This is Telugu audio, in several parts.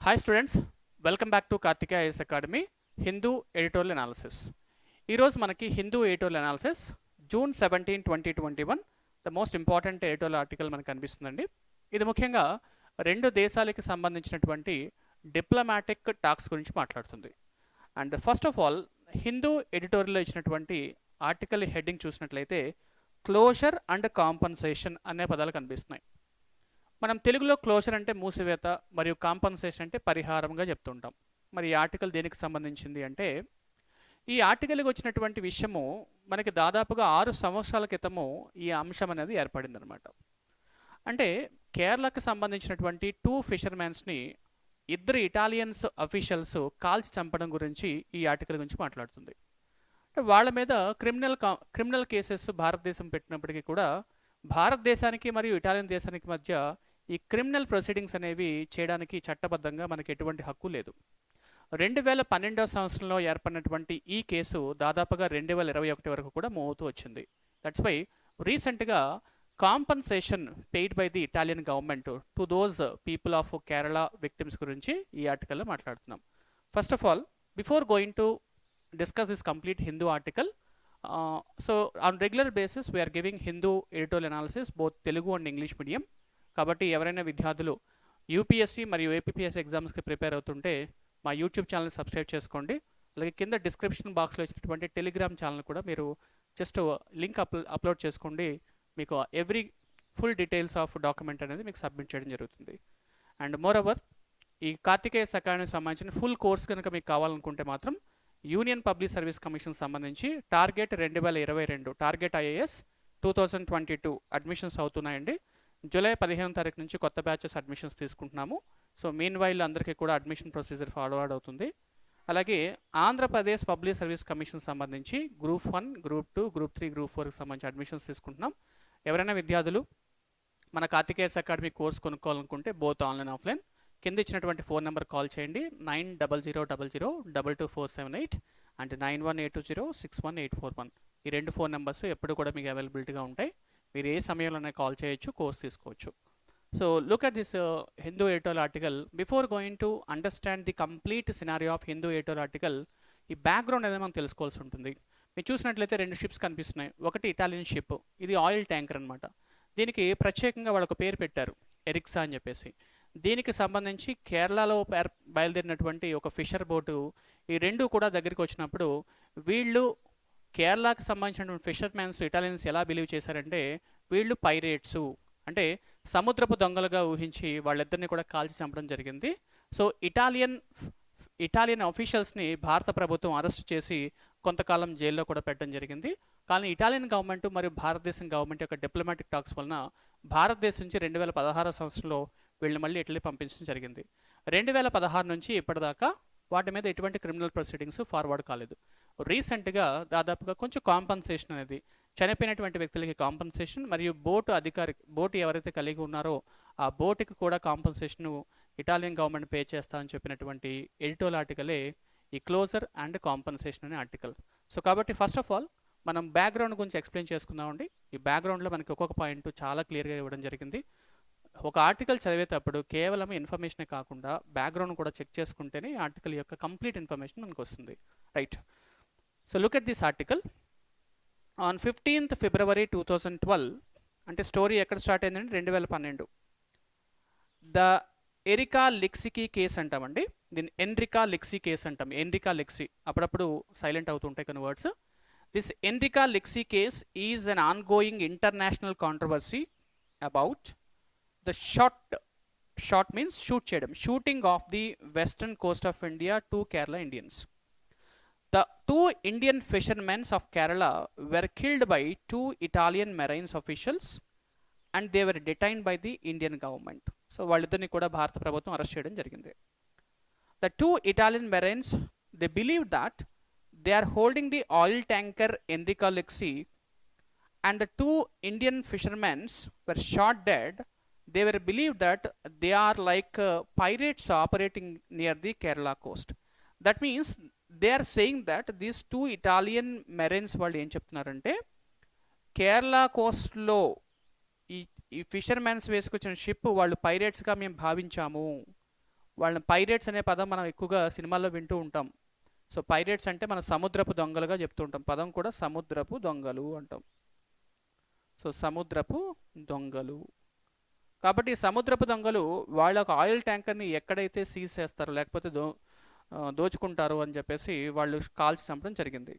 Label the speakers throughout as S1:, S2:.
S1: Hi students, welcome back to Kartika IAS Academy Hindu editorial analysis. ఈరోజు మనకి Hindu editorial analysis June 17, 2021 the most important editorial article మనకు కనిపిస్తుందండి. ఇది ముఖ్యంగా రెండు దేశాలకి సంబంధించినటువంటి డిప్లొమాటిక్ టాక్స్ గురించి మాట్లాడుతుంది. And first of all Hindu ఎడిటోరియల్లో ఇచ్చినటువంటి ఆర్టికల్ హెడ్డింగ్ చూసినట్లయితే క్లోజర్ అండ్ కాంపన్సేషన్ అనే పదాలు కనిపిస్తున్నాయి. మనం తెలుగులో క్లోజర్ అంటే మూసివేత మరియు కాంపన్సేషన్ అంటే పరిహారంగా చెప్తుంటాం. మరి ఈ ఆర్టికల్ దేనికి సంబంధించింది అంటే ఈ ఆర్టికల్కి వచ్చినటువంటి విషయము మనకి దాదాపుగా 6 సంవత్సరాల క్రితము ఈ అంశం అనేది ఏర్పడిందనమాట. అంటే కేరళకు సంబంధించినటువంటి 2 ఫిషర్మెన్స్ని ఇద్దరు ఇటాలియన్స్ అఫీషియల్స్ కాల్చి చంపడం గురించి ఈ ఆర్టికల్ గురించి మాట్లాడుతుంది. అంటే వాళ్ళ మీద క్రిమినల్ కేసెస్ భారతదేశం పెట్టినప్పటికీ కూడా భారతదేశానికి మరియు ఇటాలియన్ దేశానికి మధ్య ఈ క్రిమినల్ ప్రొసీడింగ్స్ అనేవి చేయడానికి చట్టబద్ధంగా మనకి ఎటువంటి హక్కు లేదు. 2012వ సంవత్సరంలో ఏర్పడినటువంటి ఈ కేసు దాదాపుగా 2021 వరకు కూడా మూవ్ అవుతూ వచ్చింది. దట్స్ వై రీసెంట్గా compensation paid by the Italian government to those people of Kerala victims గురించి ఈ ఆర్టికల్లో మాట్లాడుతున్నాం. First of all before going to discuss this complete Hindu article, so on regular basis we are giving Hindu editorial analysis both Telugu and English medium. కాబట్టి ఎవరైనా విద్యార్థులు యూపీఎస్సీ మరియు ఏపీపీఎస్సీ ఎగ్జామ్స్కి ప్రిపేర్ అవుతుంటే మా యూట్యూబ్ ఛానల్ని సబ్స్క్రైబ్ చేసుకోండి. అలాగే కింద డిస్క్రిప్షన్ బాక్స్లో ఇచ్చినటువంటి టెలిగ్రామ్ ఛానల్ కూడా మీరు జస్ట్ లింక్ అప్లోడ్ చేసుకోండి. మీకు every full details of document అనేది మీకు సబ్మిట్ చేయడం జరుగుతుంది. అండ్ మోర్ ఓవర్ ఈ కార్తికేయ అకాడమీకి సంబంధించిన ఫుల్ కోర్స్ కనుక మీకు కావాలనుకుంటే మాత్రం యూనియన్ పబ్లిక్ సర్వీస్ కమిషన్ సంబంధించి టార్గెట్ 2022 టార్గెట్ ఐఏఎస్ 2022 అడ్మిషన్స్ అవుతున్నాయండి. జూలై 15వ తారీఖు నుంచి కొత్త బ్యాచెస్ అడ్మిషన్స్ తీసుకుంటున్నాము. సో మీన్ వైల్ అందరికీ కూడా అడ్మిషన్ ప్రొసీజర్ ఫార్వర్డ్ అవుతుంది. అలాగే ఆంధ్రప్రదేశ్ పబ్లిక్ సర్వీస్ కమిషన్ సంబంధించి గ్రూప్ 1, గ్రూప్ 2, గ్రూప్ 3, గ్రూప్ 4కి సంబంధించి అడ్మిషన్స్ తీసుకుంటున్నాం. ఎవరైనా విద్యార్థులు మన కార్తికేయ అకాడమీ కోర్స్ కొనుక్కోవాలనుకుంటే బోత్ ఆన్లైన్ ఆఫ్లైన్ కింద ఇచ్చినటువంటి ఫోన్ నెంబర్ కాల్ చేయండి. 900000224778 అండ్ 9182061841. ఈ రెండు ఫోన్ నెంబర్స్ ఎప్పుడు కూడా మీకు అవైలబిలిటీగా ఉంటాయి. మీరు ఏ సమయంలోనే కాల్ చేయొచ్చు, కోర్స్ తీసుకోవచ్చు. So look at this Hindu editorial article. Before going to understand the complete scenario of Hindu editorial article, ఈ బ్యాక్గ్రౌండ్ అనేది మనం తెలుసుకోవాల్సి ఉంటుంది. మీరు చూసినట్లయితే 2 షిప్స్ కనిపిస్తున్నాయి. ఒకటి ఇటాలియన్ షిప్, ఇది ఆయిల్ ట్యాంకర్ అనమాట. దీనికి ప్రత్యేకంగా వాళ్ళొక పేరు పెట్టారు, ఎరిక్సా అని చెప్పేసి. దీనికి సంబంధించి కేరళలో బయలుదేరినటువంటి ఒక ఫిషర్ బోటు, ఈ రెండు కూడా దగ్గరికి వచ్చినప్పుడు వీళ్ళు కేరళకి సంబంధించినటువంటి ఫిషర్మెన్స్ ఇటాలియన్స్ ఎలా బిలీవ్ చేశారంటే వీళ్ళు పైరేట్సు, అంటే సముద్రపు దొంగలుగా ఊహించి వాళ్ళిద్దరిని కూడా కాల్చి చంపడం జరిగింది. సో ఇటాలియన్ అఫీషియల్స్ని భారత ప్రభుత్వం అరెస్ట్ చేసి కొంతకాలం జైల్లో కూడా పెట్టడం జరిగింది. కానీ ఇటాలియన్ గవర్నమెంట్ మరియు భారతదేశం గవర్నమెంట్ యొక్క డిప్లొమాటిక్ టాక్స్ వలన భారతదేశం నుంచి 2016 సంవత్సరంలో వీళ్ళని మళ్ళీ ఇటలీ పంపించడం జరిగింది. 2016 నుంచి ఇప్పటిదాకా వాటి మీద ఎటువంటి క్రిమినల్ ప్రొసీడింగ్స్ ఫార్వర్డ్ కాలేదు. రీసెంట్గా దాదాపుగా కొంచెం కాంపన్సేషన్ అనేది, చనిపోయినటువంటి వ్యక్తులకి కాంపన్సేషన్ మరియు బోటు ఎవరైతే కలిగి ఉన్నారో ఆ బోటుకి కూడా కాంపన్సేషన్ ఇటాలియన్ గవర్నమెంట్ పే చేస్తామని చెప్పినటువంటి ఎడిటోరియల్ ఆర్టికలే ఈ క్లోజర్ అండ్ కాంపన్సేషన్ అనే ఆర్టికల్. సో కాబట్టి ఫస్ట్ ఆఫ్ ఆల్ మనం బ్యాక్గ్రౌండ్ గురించి ఎక్స్ప్లెయిన్ చేసుకుందామండి. ఈ బ్యాక్గ్రౌండ్లో మనకి ఒక్కొక్క పాయింట్ చాలా క్లియర్గా ఇవ్వడం జరిగింది. ఒక ఆర్టికల్ చదివేటప్పుడు కేవలం ఇన్ఫర్మేషనే కాకుండా బ్యాక్గ్రౌండ్ కూడా చెక్ చేసుకుంటేనే ఆర్టికల్ యొక్క కంప్లీట్ ఇన్ఫర్మేషన్ మనకు వస్తుంది. Right, so look at this article. On 15th February 2012, అంటే స్టోరీ ఎక్కడ స్టార్ట్ అయిందంటే 2012. ద ఎరికా లెక్సికీ కేసు అంటామండి, దీన్ని ఎన్రికా లెక్సీ కేసు అంటాం. ఎన్రికా లెక్సీ అప్పుడప్పుడు సైలెంట్ అవుతుంటాయి కొన్ని words. This Enrica Lexie case is an ongoing international controversy about the shot means shooting off the western coast of India to Kerala Indians. The 2 Indian fishermen of Kerala were killed by 2 Italian marines officials and they were detained by the Indian government. So వాళ్ళిద్దరిని కూడా భారత ప్రభుత్వం అరెస్ట్ చేయడం జరిగింది. The 2 Italian marines, they believed that they are holding the oil tanker Enrica Lexi, and the 2 Indian fishermen were shot dead. They were believed that they are like pirates operating near the Kerala coast. That means they are saying that these 2 Italian marines వాళ్ళు ఏం చెప్తున్నారంటే కేరళ కోస్ట్లో ఈ ఫిషర్మెన్స్ వేసుకొచ్చిన షిప్ వాళ్ళు పైరేట్స్గా మేము భావించాము, వాళ్ళని పైరేట్స్ అనే పదం మనం ఎక్కువగా సినిమాల్లో వింటూ ఉంటాం. సో పైరేట్స్ అంటే మన సముద్రపు దొంగలుగా చెప్తూ ఉంటాం. పదం కూడా సముద్రపు దొంగలు అంటాం. సో సముద్రపు దొంగలు. కాబట్టి సముద్రపు దొంగలు వాళ్ళ ఒక ఆయిల్ ట్యాంకర్ని ఎక్కడైతే సీజ్ చేస్తారో లేకపోతే దోచుకుంటారు అని చెప్పేసి వాళ్ళు కాల్చి చంపడం జరిగింది.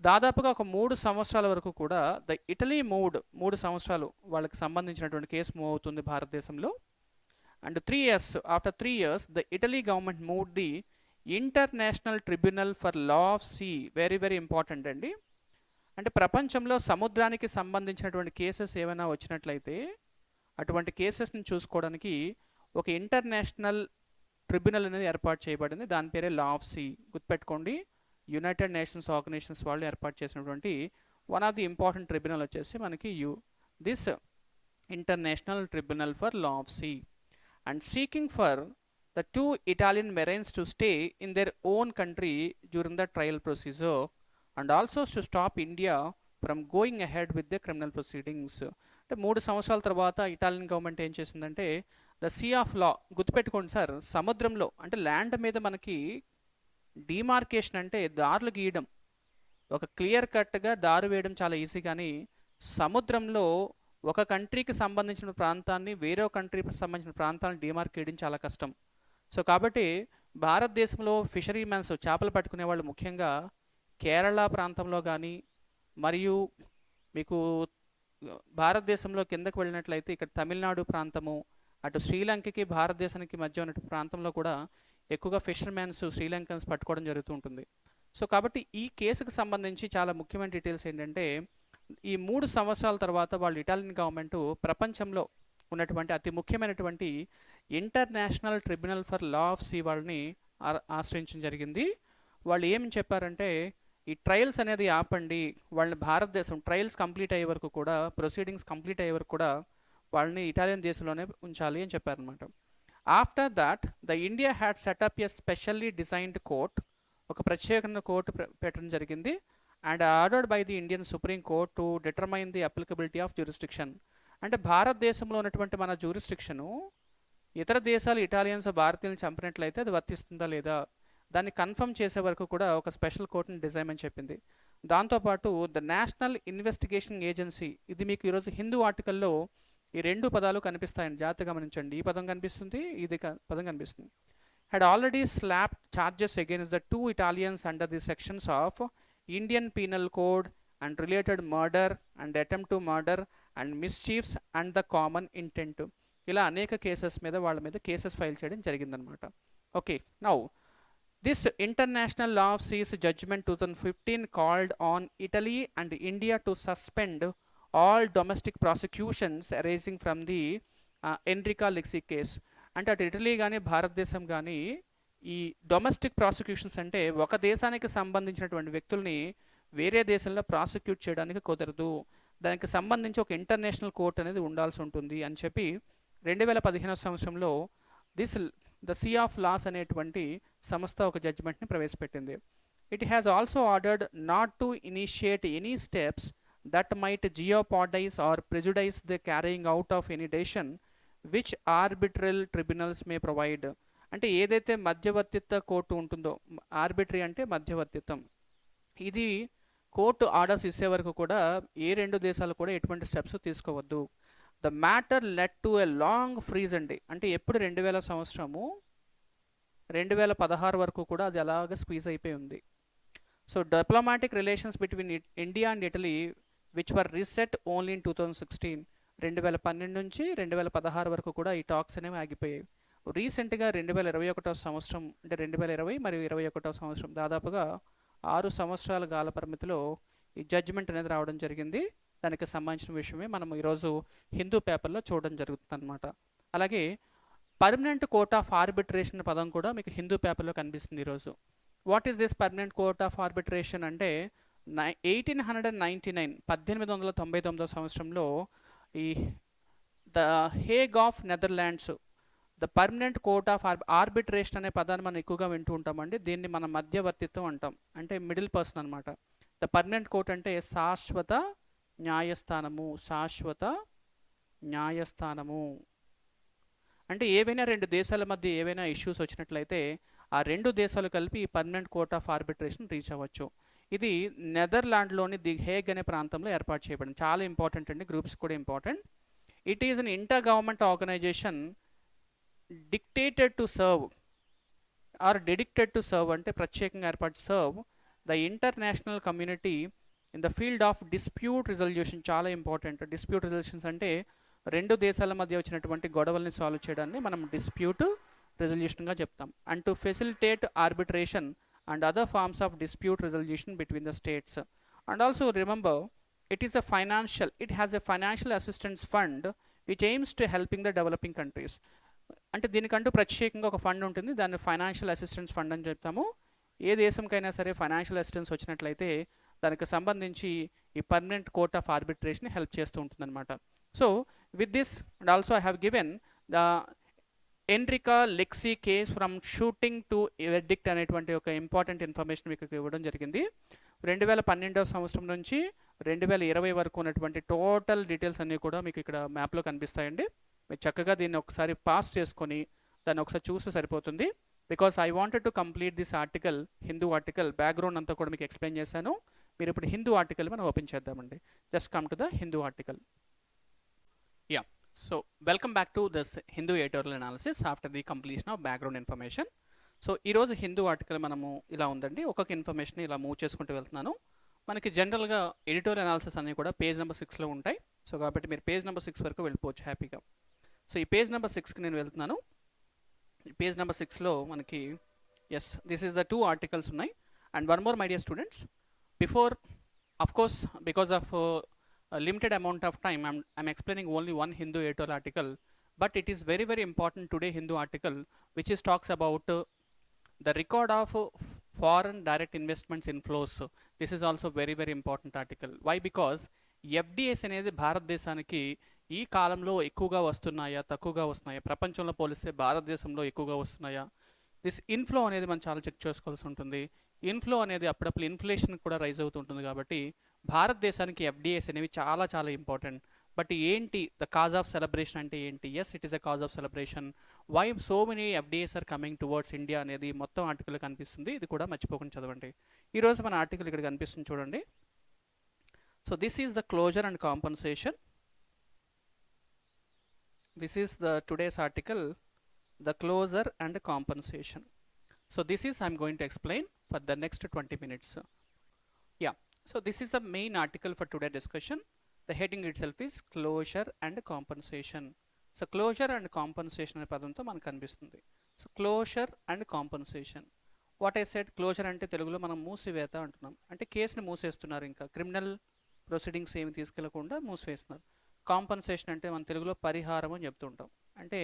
S1: దాదాపుగా ఒక 3 సంవత్సరాల వరకు కూడా ద ఇటలీ మూడు సంవత్సరాలు వాళ్ళకి సంబంధించినటువంటి కేసు మూవ్ అవుతుంది భారతదేశంలో. And 3 years, after 3 years, the Italy government moved the international tribunal for law of sea. Very very important అండి. అంటే ప్రపంచంలో సముద్రానికి సంబంధించినటువంటి కేసెస్ ఏమైనా వచ్చినట్లయితే అటువంటి కేసెస్ని చూసుకోవడానికి ఒక ఇంటర్నేషనల్ ట్రిబ్యునల్ అనేది ఏర్పాటు చేయబడింది. దాని పేరే లా ఆఫ్ సీ. గుర్తుపెట్టుకోండి, యునైటెడ్ నేషన్స్ ఆర్గనైజేషన్స్ వాళ్ళు ఏర్పాటు చేసినటువంటి one of the important tribunal వచ్చేసి మనకి this international tribunal for law of sea. And seeking for the 2 Italian marines to stay in their own country during the trial procedure and also to stop India from going ahead with the criminal proceedings. అంటే 3 సంవత్సరాల తర్వాత ఇటాలియన్ గవర్నమెంట్ ఏం చేసిందంటే ద సీ ఆఫ్ లా. గుర్తుపెట్టుకోండి సార్, సముద్రంలో అంటే ల్యాండ్ మీద మనకి డిమార్కేషన్ అంటే దారులు గీయడం, ఒక క్లియర్ కట్గా దారు వేయడం చాలా ఈజీ. కానీ సముద్రంలో ఒక కంట్రీకి సంబంధించిన ప్రాంతాన్ని వేరే కంట్రీకి సంబంధించిన ప్రాంతాలను డిమార్క్ చేయడం చాలా కష్టం. సో కాబట్టి భారతదేశంలో ఫిషరీ మ్యాన్స్ చేపలు పట్టుకునే వాళ్ళు ముఖ్యంగా కేరళ ప్రాంతంలో కానీ మరియు మీకు భారతదేశంలో కిందకు వెళ్ళినట్లయితే ఇక్కడ తమిళనాడు ప్రాంతము, అటు శ్రీలంకకి భారతదేశానికి మధ్య ఉన్న ప్రాంతంలో కూడా ఎక్కువగా ఫిషర్ మ్యాన్స్ శ్రీలంకన్స్ పట్టుకోవడం జరుగుతూ ఉంటుంది. సో కాబట్టి ఈ కేసుకు సంబంధించి చాలా ముఖ్యమైన డీటెయిల్స్ ఏంటంటే ఈ 3 సంవత్సరాల తర్వాత వాళ్ళు ఇటాలియన్ గవర్నమెంట్ ప్రపంచంలో ఉన్నటువంటి అతి ముఖ్యమైనటువంటి international tribunal for law of sea వాళ్ళని ఆశ్రయించడం జరిగింది. వాళ్ళు ఏమి చెప్పారంటే ఈ ట్రయల్స్ అనేది ఆపండి, వాళ్ళని భారతదేశం ట్రయల్స్ కంప్లీట్ అయ్యే వరకు కూడా, ప్రొసీడింగ్స్ కంప్లీట్ అయ్యే వరకు కూడా వాళ్ళని ఇటాలియన్ దేశంలోనే ఉంచాలి అని చెప్పారనమాట. After that the India had set up a specially designed court. ఒక ప్రత్యేకమైన కోర్టు పెట్టడం జరిగింది. And ordered by the Indian supreme court to determine the applicability of jurisdiction. అంటే భారతదేశంలో ఉన్నటువంటి మన జ్యూరిస్డిక్షను ఇతర దేశాలు ఇటాలియన్స్ భారతీయులను చంపినట్లయితే అది వర్తిస్తుందా లేదా దాన్ని కన్ఫర్మ్ చేసే వరకు కూడా ఒక స్పెషల్ కోర్టుని డిజైన్ అని చెప్పింది. దాంతోపాటు ద నేషనల్ ఇన్వెస్టిగేషన్ ఏజెన్సీ, ఇది మీకు ఈరోజు హిందూ ఆర్టికల్లో ఈ 2 పదాలు కనిపిస్తాయండి, జాగ్రత్తగా గమనించండి. ఈ పదం కనిపిస్తుంది, ఇది పదం కనిపిస్తుంది. had already slapped charges against the 2 Italians under the sections of Indian Penal Code and related murder and attempt to murder and mischiefs and the common intent. ఇలా అనేక కేసెస్ మీద వాళ్ళ మీద కేసెస్ ఫైల్ చేయడం జరిగిందనమాట. Okay, now this international law of seas judgement 2015 called on Italy and India to suspend all domestic prosecutions arising from the Enrica Lexie case. అంటే అటు ఇటలీ కానీ భారతదేశం కానీ ఈ డొమెస్టిక్ ప్రాసిక్యూషన్స్ అంటే ఒక దేశానికి సంబంధించినటువంటి వ్యక్తుల్ని వేరే దేశంలో ప్రాసిక్యూట్ చేయడానికి కుదరదు, దానికి సంబంధించి ఒక ఇంటర్నేషనల్ కోర్ట్ అనేది ఉండాల్సి ఉంటుంది అని చెప్పి 2015 సంవత్సరంలో ద సీ ఆఫ్ లాస్ అనేటువంటి సంస్థ ఒక జడ్జిమెంట్ని ప్రవేశపెట్టింది. It has also ordered not to initiate any steps that might jeopardise or prejudice the carrying out of any decision which arbitral tribunals may provide. అంటే ఏదైతే మధ్యవర్తిత్వ కోర్టు ఉంటుందో, ఆర్బిటరీ అంటే మధ్యవర్తిత్వం, ఇది కోర్టు ఆర్డర్స్ ఇచ్చే వరకు కూడా ఏ 2 దేశాలు కూడా ఎటువంటి స్టెప్స్ తీసుకోవద్దు. The matter led to a long freeze అండి. అంటే ఎప్పుడు 2000 సంవత్సరము 2016 వరకు కూడా అది అలాగే స్క్వీజ్ అయిపోయి ఉంది. So diplomatic relations between India and Italy which were reset only in 2016. 2012 నుంచి 2016 వరకు కూడా ఈ టాక్స్ అనేవి ఆగిపోయాయి. రీసెంట్గా 2021 సంవత్సరం అంటే 2020 మరియు 2021 సంవత్సరం దాదాపుగా 6 సంవత్సరాల కాల పరిమితిలో ఈ జడ్జిమెంట్ అనేది రావడం జరిగింది. దానికి సంబంధించిన విషయమే మనం ఈరోజు హిందూ పేపర్లో చూడడం జరుగుతుంది అనమాట. అలాగే పర్మనెంట్ కోర్ట్ ఆఫ్ ఆర్బిట్రేషన్ పదం కూడా మీకు హిందూ పేపర్లో కనిపిస్తుంది ఈరోజు. What is this permanent court of arbitration అంటే 1899 సంవత్సరంలో ఈ the Hague of Netherlands, the permanent court of arbitration అనే పదాన్ని మనం ఎక్కువగా వింటూ ఉంటామండి. దీన్ని మనం మధ్యవర్తిత్వం అంటాం, అంటే మిడిల్ పర్సన్ అనమాట. ద పర్మనెంట్ కోర్ట్ అంటే శాశ్వత న్యాయస్థానము, శాశ్వత న్యాయస్థానము. అంటే ఏవైనా రెండు దేశాల మధ్య ఏవైనా ఇష్యూస్ వచ్చినట్లయితే ఆ రెండు దేశాలు కలిపి ఈ permanent court of arbitration reach అవ్వచ్చు. ఇది నెదర్లాండ్లోని ది హేగ్ అనే ప్రాంతంలో ఏర్పాటు చేయబడింది. చాలా ఇంపార్టెంట్ అండి, గ్రూప్స్ కూడా important. It is an inter government organisation dictated to serve or dedicated to serve అంటే ప్రత్యేకంగా ఏర్పాటు serve the international community in the field of dispute resolution. చాలా ఇంపార్టెంట్. డిస్ప్యూట్ రిజల్యూషన్స్ అంటే రెండు దేశాల మధ్య వచ్చినటువంటి గొడవల్ని సాల్వ్ చేయడాన్ని మనం డిస్ప్యూట్ రెజల్యూషన్గా చెప్తాం. And to facilitate arbitration and other forms of dispute resolution between the states. And also remember it has a financial assistance fund which aims to helping the developing countries. అంటే దీనికంటూ ప్రత్యేకంగా ఒక ఫండ్ ఉంటుంది, దాన్ని ఫైనాన్షియల్ అసిస్టెన్స్ ఫండ్ అని చెప్తాము. ఏ దేశంకైనా సరే ఫైనాన్షియల్ అసిస్టెన్స్ వచ్చినట్లయితే దానికి సంబంధించి ఈ permanent court of arbitration help చేస్తూ ఉంటుందన్నమాట. So with this and also I have given the Enrica Lexie case from shooting to verdict అనేటువంటి ఒక ఇంపార్టెంట్ ఇన్ఫర్మేషన్ మీకు ఇవ్వడం జరిగింది. 2012 సంవత్సరం నుంచి 2020 వరకు ఉన్నటువంటి టోటల్ డీటెయిల్స్ అన్నీ కూడా మీకు ఇక్కడ మ్యాప్లో కనిపిస్తాయండి. మీరు చక్కగా దీన్ని ఒకసారి పాస్ చేసుకొని దాన్ని ఒకసారి చూస్తే సరిపోతుంది. Because I wanted to complete this article, Hindu article background అంతా కూడా మీకు ఎక్స్ప్లెయిన్ చేశాను. మీరు ఇప్పుడు హిందూ ఆర్టికల్ మనం ఓపెన్ చేద్దామండి. Just come to the Hindu article. Yeah, so welcome back to this Hindu editorial analysis after the completion of background information. So ఈరోజు హిందూ ఆర్టికల్ మనము ఇలా ఉందండి. ఒక్కొక్క ఇన్ఫర్మేషన్ ఇలా మూవ్ చేసుకుంటూ వెళ్తున్నాను. మనకి జనరల్గా ఎడిటోరియల్ అనాలిసిస్ అన్నీ కూడా పేజ్ నెంబర్ 6లో ఉంటాయి. సో కాబట్టి మీరు పేజ్ నెంబర్ 6 వరకు వెళ్ళిపోవచ్చు హ్యాపీగా. సో ఈ పేజ్ నెంబర్ 6కి నేను వెళ్తున్నాను. ఈ పేజ్ నెంబర్ 6లో మనకి as this is the 2 articles ఉన్నాయి. And one more my dear students, before of course because of a limited amount of time I'm explaining only one Hindu editorial article, but it is very very important today Hindu article which is talks about the record of foreign direct investments inflows. This is also very very important article. Why? Because FDIs అనేది భారతదేశానికి ఈ కాలంలో ఎక్కువగా వస్తున్నాయా తక్కువగా వస్తున్నాయా, ప్రపంచంలో పోలిస్తే భారతదేశంలో ఎక్కువగా వస్తున్నాయా, దిస్ ఇన్ఫ్లో అనేది మనం చాలా చెక్ చేసుకోవాల్సి ఉంటుంది. ఇన్ఫ్లో అనేది అప్పుడప్పుడు ఇన్ఫ్లేషన్ కూడా రైజ్ అవుతుంటుంది. కాబట్టి భారతదేశానికి ఎఫ్డిఐస్ అనేవి చాలా చాలా ఇంపార్టెంట్. బట్ ఏంటి ద కాజ్ ఆఫ్ సెలబ్రేషన్ అంటే ఏంటి? Yes, it is a cause of celebration. Why so many FDIs are coming towards India అనేది మొత్తం ఆర్టికల్ కనిపిస్తుంది. ఇది కూడా మర్చిపోకుండా చదవండి. ఈరోజు మన ఆర్టికల్ ఇక్కడ కనిపిస్తుంది చూడండి. So this is the closure and compensation. This is the today's article, the closure and compensation. So this is I'm going to explain for the next 20 minutes. Yeah, so this is the main article for today's discussion. The heading itself is closure and compensation. So closure and compensation అనే పదంతో మనకు కనిపిస్తుంది. So closure and compensation. What I said, closure అంటే తెలుగులో మనం మూసివేత అంటున్నాం. అంటే కేసుని మూసేస్తున్నారు, ఇంకా క్రిమినల్ ప్రొసీడింగ్స్ ఏమి తీసుకెళ్లకుండా మూసివేస్తున్నారు. కాంపన్సేషన్ అంటే మన తెలుగులో పరిహారం అని చెప్తుంటాం. అంటే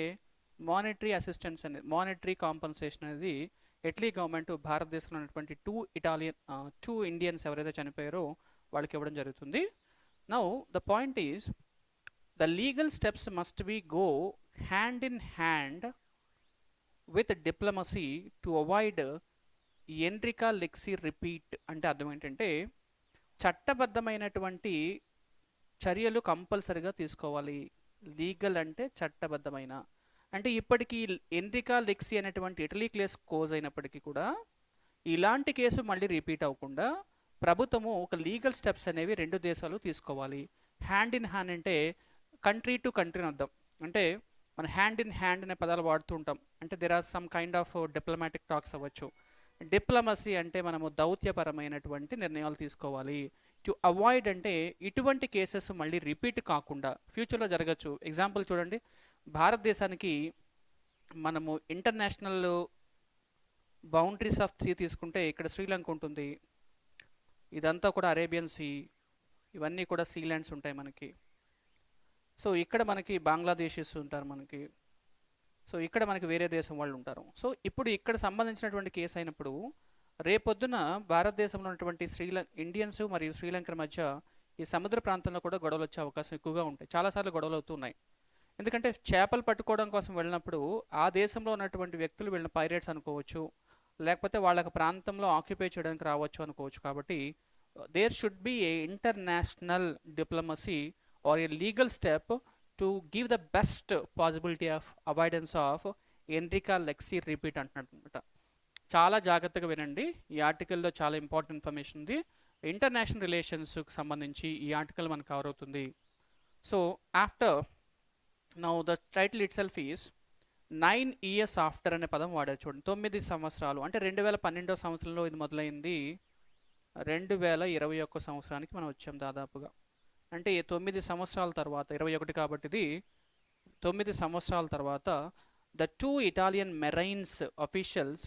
S1: మానిటరీ అసిస్టెన్స్ అనేది, మానిటరీ కాంపన్సేషన్ అనేది ఇటలీ గవర్నమెంట్ భారతదేశంలో ఉన్నటువంటి 2 ఇండియన్స్ ఎవరైతే చనిపోయారో వాళ్ళకి ఇవ్వడం జరుగుతుంది. Now the point is the legal steps must be go hand in hand with diplomacy to avoid Enrica Lexie repeat. అంటే అర్థం ఏంటంటే చట్టబద్ధమైనటువంటి చర్యలు కంపల్సరిగా తీసుకోవాలి. లీగల్ అంటే చట్టబద్ధమైన, అంటే ఇప్పటికీ ఎన్రికా లెక్సీ అనేటువంటి ఇటలీ కేసు కోజ్ అయినప్పటికీ కూడా ఇలాంటి కేసు మళ్ళీ రిపీట్ అవ్వకుండా ప్రభుత్వము ఒక లీగల్ స్టెప్స్ అనేవి రెండు దేశాలు తీసుకోవాలి. హ్యాండ్ ఇన్ హ్యాండ్ అంటే కంట్రీ టు కంట్రీ అని అర్థం. అంటే మన హ్యాండ్ ఇన్ హ్యాండ్ అనే పదాలు వాడుతూ ఉంటాం. అంటే there are some kind of diplomatic talks అవ్వచ్చు. డిప్లొమసీ అంటే మనము దౌత్యపరమైనటువంటి నిర్ణయాలు తీసుకోవాలి. టు అవాయిడ్ అంటే ఇటువంటి కేసెస్ మళ్ళీ రిపీట్ కాకుండా ఫ్యూచర్లో జరగచ్చు. ఎగ్జాంపుల్ చూడండి, భారతదేశానికి మనము ఇంటర్నేషనల్ బౌండరీస్ ఆఫ్ 3 తీసుకుంటే ఇక్కడ శ్రీలంక ఉంటుంది, ఇదంతా కూడా అరేబియన్ సీ, ఇవన్నీ కూడా సీ ల్యాండ్స్ ఉంటాయి మనకి. సో ఇక్కడ మనకి బంగ్లాదేశీస్ ఉంటారు మనకి. సో ఇక్కడ మనకి వేరే దేశం వాళ్ళు ఉంటారు. సో ఇప్పుడు ఇక్కడ సంబంధించినటువంటి కేసు అయినప్పుడు రేపొద్దున భారతదేశంలో ఉన్నటువంటి ఇండియన్స్ మరియు శ్రీలంక మధ్య ఈ సముద్ర ప్రాంతంలో కూడా గొడవలు వచ్చే అవకాశం ఎక్కువగా ఉంటాయి. చాలాసార్లు గొడవలు అవుతున్నాయి. ఎందుకంటే చేపలు పట్టుకోవడం కోసం వెళ్ళినప్పుడు ఆ దేశంలో ఉన్నటువంటి వ్యక్తులు వీళ్ళని పైరేట్స్ అనుకోవచ్చు, లేకపోతే వాళ్ళకి ప్రాంతంలో ఆక్యుపై చేయడానికి రావచ్చు అనుకోవచ్చు. కాబట్టి there should be a international diplomacy or a legal step to give the best possibility of avoidance of Enrica Lexie repeat అంటున్నాడు అనమాట. చాలా జాగ్రత్తగా వినండి, ఈ ఆర్టికల్లో చాలా ఇంపార్టెంట్ ఇన్ఫర్మేషన్ ఉంది. ఇంటర్నేషనల్ రిలేషన్స్కి సంబంధించి ఈ ఆర్టికల్ మనకు కవర్ అవుతుంది. So after now the title itself is 9 years after అనే పదం వాడారు చూడండి. 9 సంవత్సరాలు అంటే 2012 సంవత్సరంలో ఇది మొదలైంది, 2021 సంవత్సరానికి మనం వచ్చాం దాదాపుగా. అంటే 9 సంవత్సరాల తర్వాత, 21 కాబట్టి ఇది 9 సంవత్సరాల తర్వాత the two Italian marines officials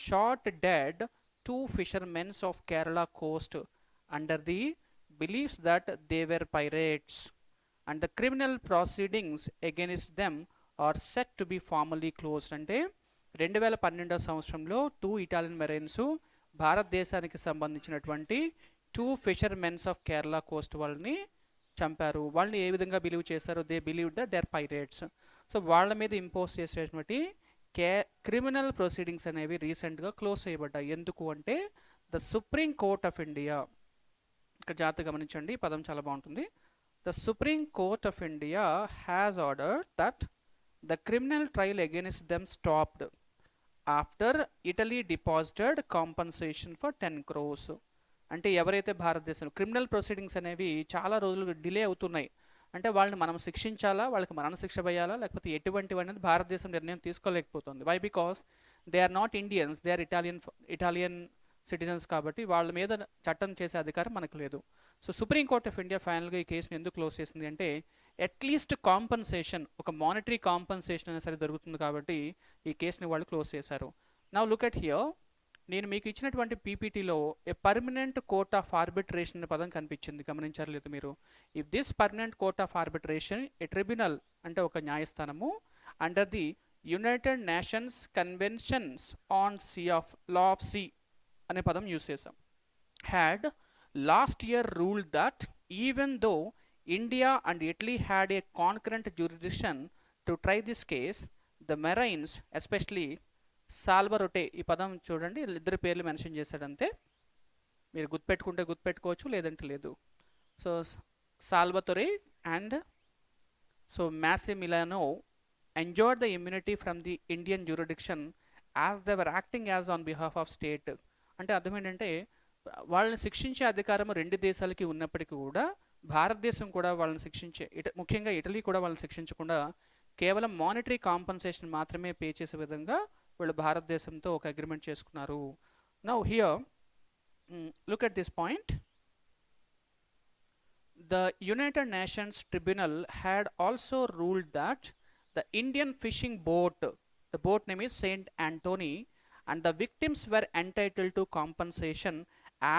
S1: shot dead two fishermen of Kerala coast under the beliefs that they were pirates, and the criminal proceedings against them are set to be formally closed. అంటే 2012 సంవత్సరంలో 2 ఇటాలియన్ మెరైన్స్ భారతదేశానికి సంబంధించినటువంటి 2 ఫిషర్మెన్స్ ఆఫ్ కేరళ కోస్ట్ వాళ్ళని చంపారు. వాళ్ళని ఏ విధంగా బిలీవ్ చేశారు? They believe that they are pirates. So వాళ్ళ మీద ఇంపోజ్ చేసేటువంటి క్రిమినల్ ప్రొసీడింగ్స్ అనేవి రీసెంట్గా క్లోజ్ చేయబడ్డాయి. ఎందుకు అంటే the supreme court of India, ఇక్కడ జాగ్రత్తగా గమనించండి, పదం చాలా బాగుంటుంది. The supreme court of India has ordered that the criminal trial against them stopped after Italy deposited compensation for 10 crores. అంటే ఎవరైతే భారతదేశం క్రిమినల్ ప్రొసీడింగ్స్ అనేవి చాలా రోజులు డిలే అవుతున్నాయి, అంటే వాళ్ళని మనం శిక్షించాలా, వాళ్ళకి మరణశిక్ష వేయాలా, లేకపోతే ఎటువంటివి అనేది భారతదేశం నిర్ణయం తీసుకోలేకపోతుంది. Why? Because they are not Indians, they are Italian citizens, కాబట్టి వాళ్ళ మీద చట్టం చేసే అధికారం మనకు లేదు. So supreme court of India ఫైనల్గా ఈ కేసుని ఎందుకు క్లోజ్ చేసింది అంటే అట్లీస్ట్ కాంపన్సేషన్, ఒక మానిటరీ కాంపన్సేషన్ అయినా సరే దొరుకుతుంది కాబట్టి ఈ కేసుని వాళ్ళు క్లోజ్ చేశారు. నౌ లుక్ ఎట్ హియర్, నేను మీకు ఇచ్చినటువంటి పీపీటీలో a permanent court of arbitration అనే పదం కనిపించింది, గమనించారు లేదు మీరు? If this permanent court of arbitration a tribunal అంటే ఒక న్యాయస్థానము under the United Nations conventions on sea of law of sea అనే పదం యూజ్ చేసాం. Had last year ruled that even though India and Italy had a concurrent jurisdiction to try this case, the marines especially Salvatore, ఈ పదం చూడండి, ఇద్దరు పేర్లు మెన్షన్ చేశాడంతే, మీరు గుర్తుపెట్టుకుంటే గుర్తుపెట్టుకోవచ్చు, లేదంటే లేదు. So Salvatore and so Massimiliano enjoyed the immunity from the Indian jurisdiction as they were acting as on behalf of state. అంటే అర్థం ఏంటంటే వాళ్ళని శిక్షించే అధికారం రెండు దేశాలకి ఉన్నప్పటికీ కూడా భారతదేశం కూడా వాళ్ళని శిక్షించే, ముఖ్యంగా ఇటలీ కూడా వాళ్ళని శిక్షించకుండా కేవలం మానిటరీ కాంపన్సేషన్ మాత్రమే పే చేసే విధంగా వీళ్ళు భారతదేశంతో ఒక అగ్రిమెంట్ చేసుకున్నారు. Now here look at this point. The United Nations Tribunal had also ruled that the Indian fishing boat, the boat name is Saint Anthony, and the victims were entitled to compensation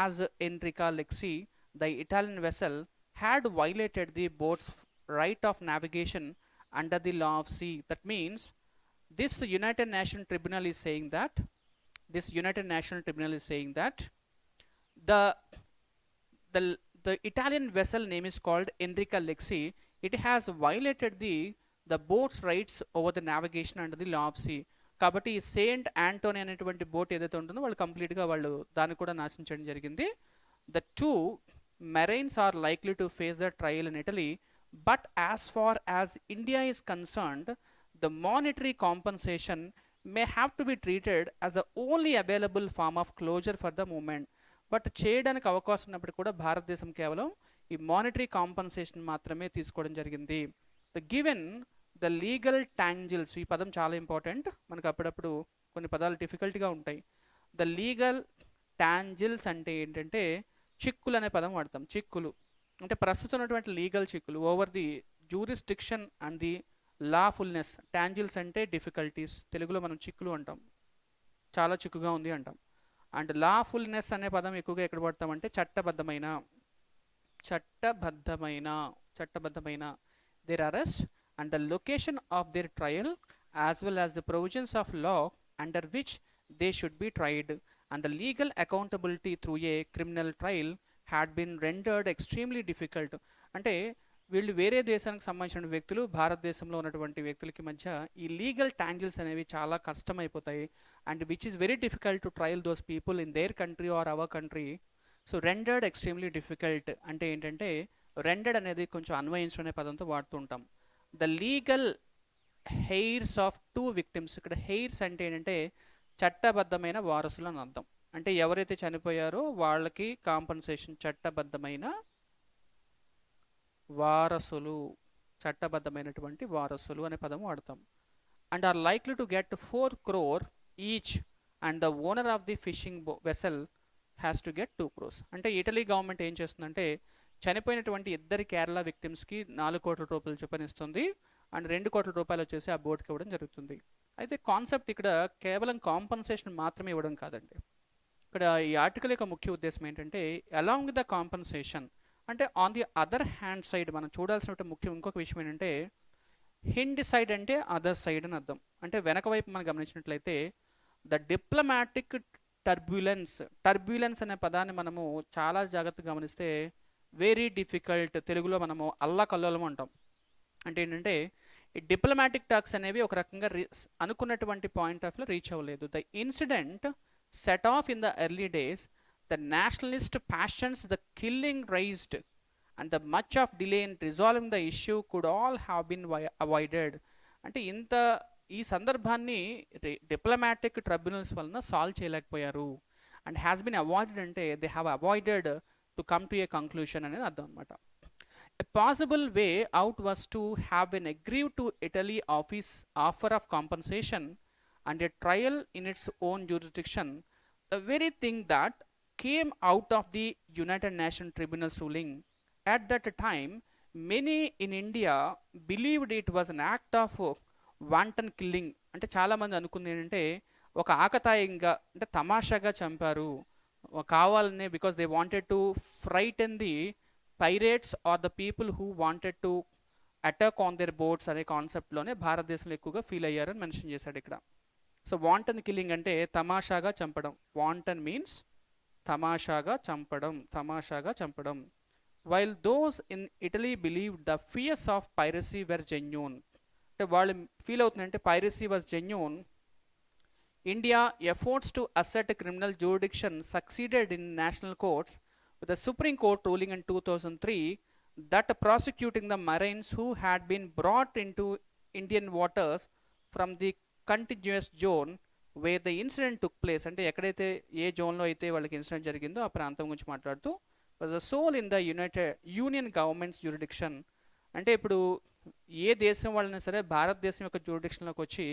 S1: as Enrica Lexi, the Italian vessel, had violated the boat's right of navigation under the law of sea. That means this United Nations Tribunal is saying that the the the Italian vessel name is called Enrica Lexi. It has violated the boat's rights over the navigation under the law of sea. కాబట్టి సెయింట్ ఆంటోనీ అనేటువంటి బోట్ ఏదైతే ఉంటుందో వాళ్ళు కంప్లీట్గా వాళ్ళు దాన్ని కూడా నాశించడం జరిగింది. The two marines are likely to face the trial in Italy, but as far as India is concerned the monetary compensation may have to be treated as the only available form of closure for the moment. But చేయడానికి అవకాశం ఉన్నప్పుడు కూడా భారతదేశం కేవలం ఈ మానిటరీ కాంపన్సేషన్ మాత్రమే తీసుకోవడం జరిగింది. ద గివెన్ ద లీగల్ టాంజిల్స్, ఈ పదం చాలా ఇంపార్టెంట్, మనకు అప్పుడప్పుడు కొన్ని పదాలు డిఫికల్ట్గా ఉంటాయి. ద లీగల్ టాంజిల్స్ అంటే ఏంటంటే చిక్కులు అనే పదం వాడతాం. చిక్కులు అంటే ప్రస్తుతం ఉన్నటువంటి లీగల్ చిక్కులు over the jurisdiction and the lawfulness. Tangles అంటే డిఫికల్టీస్, తెలుగులో మనం చిక్కులు అంటాం, చాలా చిక్కుగా ఉంది అంటాం. అండ్ లాఫుల్నెస్ అనే పదం ఎక్కువగా ఎక్కడ వాడతామంటే చట్టబద్ధమైన their arrest and the location of their trial as well as the provisions of law under which they should be tried and the legal accountability through a criminal trial had been rendered extremely difficult. అంటే వీళ్ళు వేరే దేశానికి సంబంధించిన వ్యక్తులు భారతదేశంలో ఉన్నటువంటి వ్యక్తులకి మధ్య ఈ లీగల్ టాంజిల్స్ అనేవి చాలా కష్టమైపోతాయి. And which is very difficult to trial those people in their country or our country. So rendered extremely difficult అంటే ఏంటంటే రెండెడ్ అనేది కొంచెం అన్వయించడం అనే పదంతో వాడుతూ ఉంటాం. The legal hairs of two victims. ఇక్కడ హెయిర్స్ అంటే ఏంటంటే చట్టబద్ధమైన వారసులు అని అర్థం. అంటే ఎవరైతే చనిపోయారో వాళ్ళకి కాంపన్సేషన్, చట్టబద్ధమైన వారసులు, చట్టబద్ధమైనటువంటి వారసులు అనే పదం వాడతాం. And are likely to get 4 crore each and the owner of the fishing vessel has to get 2 crores. అంటే ఇటలీ గవర్నమెంట్ ఏం చేస్తుందంటే చనిపోయినటువంటి ఇద్దరి కేరళ విక్టిమ్స్కి 4 కోట్ల రూపాయలు చొప్పున ఇస్తుంది. అండ్ 2 కోట్ల రూపాయలు వచ్చేసి ఆ బోట్కి ఇవ్వడం జరుగుతుంది. అయితే కాన్సెప్ట్ ఇక్కడ కేవలం కాంపన్సేషన్ మాత్రమే ఇవ్వడం కాదండి. ఇక్కడ ఈ ఆర్టికల్ యొక్క ముఖ్య ఉద్దేశం ఏంటంటే అలాంగ్ ద కాంపన్సేషన్ అంటే on the other hand side మనం చూడాల్సిన ముఖ్యం ఇంకొక విషయం ఏంటంటే హిండ్ సైడ్ అంటే అదర్ సైడ్ అని అర్థం. అంటే వెనక వైపు మనం గమనించినట్లయితే ద డిప్లొమాటిక్ టర్బ్యులెన్స్ అనే పదాన్ని మనము చాలా జాగ్రత్తగా గమనిస్తే వెరీ డిఫికల్ట్, తెలుగులో మనము అల్లకల్లోలం అంటాం. అంటే ఏంటంటే ఈ డిప్లొమాటిక్ టాక్స్ అనేవి ఒక రకంగా అనుకున్నటువంటి పాయింట్ ఆఫ్ లో రీచ్ అవ్వలేదు. The incident set of in the early days, the Nationalist passions, the killing raised and the much of delay in resolving the issue could all have been avoided. అంటే ఇంత ఈ సందర్భాన్ని డిప్లొమాటిక్ ట్రిబ్యునల్స్ వలన సాల్వ్ చేయలేకపోయారు. అండ్ హ్యాస్ బీన్ అవాయిడెడ్ అంటే they have avoided to come to A conclusion అనేది అర్థం అనమాట. A possible way out was to have been agreed to Italy offer of compensation and a trial in its own jurisdiction, the very thing that came out of the United Nations Tribunal's ruling. At that time, many in India believed it was an act of wanton killing. అంటే చాలామంది అనుకుంది ఏంటంటే ఒక ఆకతాయంగా అంటే తమాషాగా చంపారు కావాలనే, because they wanted to frighten the pirates are the people who wanted to attack on their boats అనే కాన్సెప్ట్లోనే భారతదేశంలో ఎక్కువగా ఫీల్ అయ్యారని మెన్షన్ చేశాడు ఇక్కడ. సో వాంటన్ కిల్లింగ్ అంటే తమాషాగా చంపడం. వాంటన్ మీన్స్ తమాషాగా చంపడం. While those in Italy believed the fears of piracy were genuine, అంటే వాళ్ళు ఫీల్ అవుతుందంటే piracy was genuine, India efforts to assert criminal jurisdiction succeeded in national courts, with the Supreme Court ruling in 2003 that prosecuting the marines who had been brought into Indian waters from the contiguous zone where the incident took place. అంటే ఎక్కడైతే ఏ జోన్లో అయితే వాళ్ళకి ఇన్సిడెంట్ జరిగిందో ఆ ప్రాంతం గురించి మాట్లాడుతూ was a sole in the Union government's jurisdiction. అంటే ఇప్పుడు ఏ దేశం వాళ్ళని సరే భారతదేశం యొక్క జ్యూరిడిక్షన్లోకి వచ్చి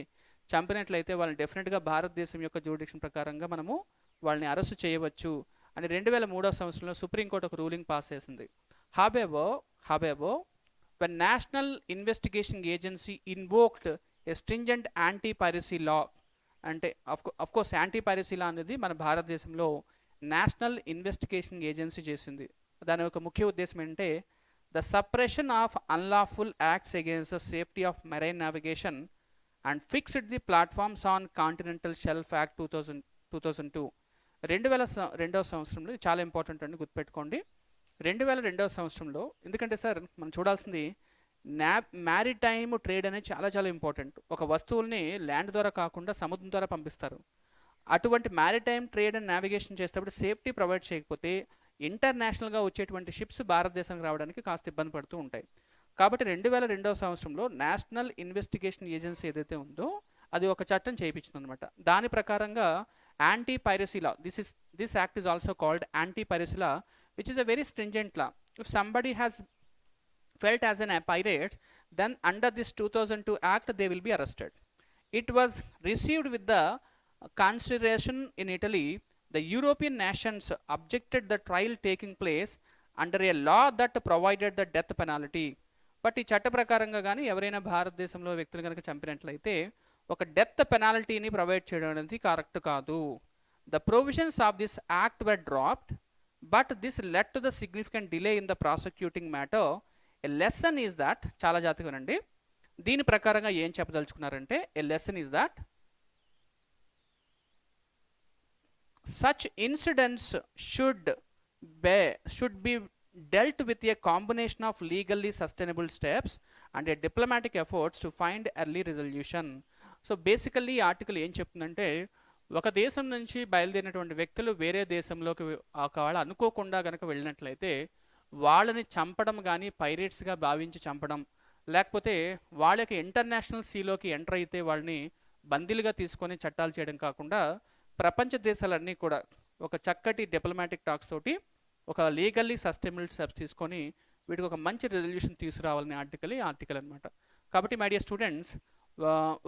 S1: చంపినట్లయితే వాళ్ళని డెఫినెట్గా భారతదేశం యొక్క జ్యూరిడిక్షన్ ప్రకారంగా మనము వాళ్ళని అరెస్ట్ చేయవచ్చు అని 2003 సంవత్సరంలో సుప్రీంకోర్టు ఒక రూలింగ్ పాస్ చేసింది. However, when National Investigation Agency invoked a stringent anti-piracy law, అంటే అఫ్ కోర్స్ యాంటీ-పైరసీ లా అనేది మన భారతదేశంలో నేషనల్ ఇన్వెస్టిగేషన్ ఏజెన్సీ చేసింది. దాని యొక్క ముఖ్య ఉద్దేశం ఏంటంటే the suppression of unlawful acts against the safety of marine navigation and fixed the platforms on continental shelf act 2002. 2002 సంవత్సరంలో చాలా ఇంపార్టెంట్ అండి, గుర్తుపెట్టుకోండి. 2002 సంవత్సరంలో, ఎందుకంటే సార్ మనం చూడాల్సింది మ్యారిటైమ్ ట్రేడ్ అనేది చాలా చాలా ఇంపార్టెంట్. ఒక వస్తువుల్ని ల్యాండ్ ద్వారా కాకుండా సముద్రం ద్వారా పంపిస్తారు. అటువంటి మ్యారిటైమ్ ట్రేడ్ అండ్ నావిగేషన్ చేసేటప్పుడు సేఫ్టీ ప్రొవైడ్ చేయకపోతే ఇంటర్నేషనల్గా వచ్చేటువంటి షిప్స్ భారతదేశానికి రావడానికి కాస్త ఇబ్బంది పడుతూ ఉంటాయి. కాబట్టి 2002 సంవత్సరంలో నేషనల్ ఇన్వెస్టిగేషన్ ఏజెన్సీ ఏదైతే ఉందో అది ఒక చట్టం చేయించింది అనమాట. దాని ప్రకారంగా anti piracy law, this act is also called anti piracy law, which is a very stringent law. If somebody has felt as an pirate, then under this 2002 act they will be arrested. It was received with the consideration in Italy. The European nations objected the trial taking place under a law that provided the death penalty. But ఈ చట్ట ప్రకారంగా కానీ ఎవరైనా భారతదేశంలో వ్యక్తులు కనుక చంపినట్లయితే ఒక డెత్ పెనాల్టీని ప్రొవైడ్ చేయడం అనేది కరెక్ట్ కాదు. The provisions of this act were dropped, but this led to the significant delay in the prosecuting matter. A lesson is that, చాలా జాగ్రత్తగా వినండి, దీని ప్రకారంగా ఏం చెప్పదలుచుకున్నారంటే a lesson is that such incidents should be dealt with a combination of legally sustainable steps and a diplomatic efforts to find early resolution. So basically ఈ ఆర్టికల్ ఏం చెప్తుందంటే ఒక దేశం నుంచి బయలుదేరినటువంటి వ్యక్తులు వేరే దేశంలోకి ఒకవేళ అనుకోకుండా కనుక వెళ్ళినట్లయితే వాళ్ళని చంపడం కానీ పైరేట్స్గా భావించి చంపడం, లేకపోతే వాళ్ళ యొక్క ఇంటర్నేషనల్ సీలోకి ఎంటర్ అయితే వాళ్ళని బందీలుగా తీసుకొని చట్టాలు చేయడం కాకుండా ప్రపంచ దేశాలన్నీ కూడా ఒక చక్కటి డిప్లొమాటిక్ టాక్స్ తోటి ఒక లీగల్లీ సస్టైనబుల్ స్టెప్స్ తీసుకొని వీటికి ఒక మంచి రెజల్యూషన్ తీసుకురావాలనే ఆర్టికల్ అనమాట. కాబట్టి మై డియర్ స్టూడెంట్స్,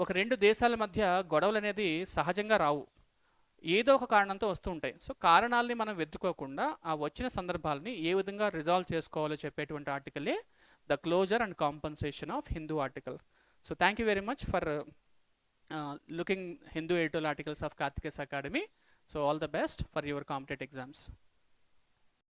S1: ఒక రెండు దేశాల మధ్య గొడవలు అనేది సహజంగా రావు, ఏదో ఒక కారణంతో వస్తూ ఉంటాయి. సో కారణాలని మనం వెతుక్కోకుండా ఆ వచ్చిన సందర్భాలని ఏ విధంగా రిజాల్వ్ చేసుకోవాలో చెప్పేటువంటి ఆర్టికలే the closure and compensation of Hindu article. So thank you very much for looking Hindu editorial articles of Kartikeya Academy. So all the best for your competitive exams.